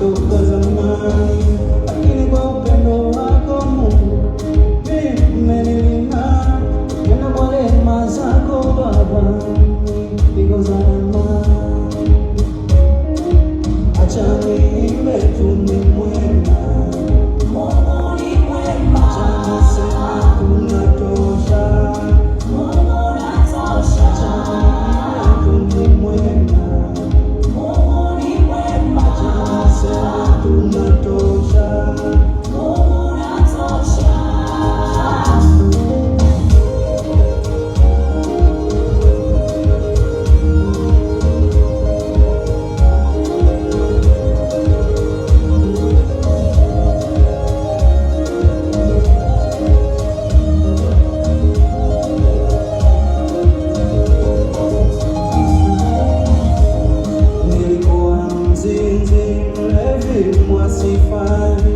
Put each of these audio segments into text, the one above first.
toka zamani, lakini kwa upendo wako Mungu mimi umenilinda. Tena kwa rehema zako Baba niko salama. Acha niimbe tu ni mwema, Mungu ni mwema. Acha niseme unatosha, Mungu unatosha. Acha niimbe tu ni mwema, Mungu ni mwema. Acha niseme unatosha, Mungu unatosha. Mlevi mwasifani,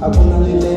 hakuna lile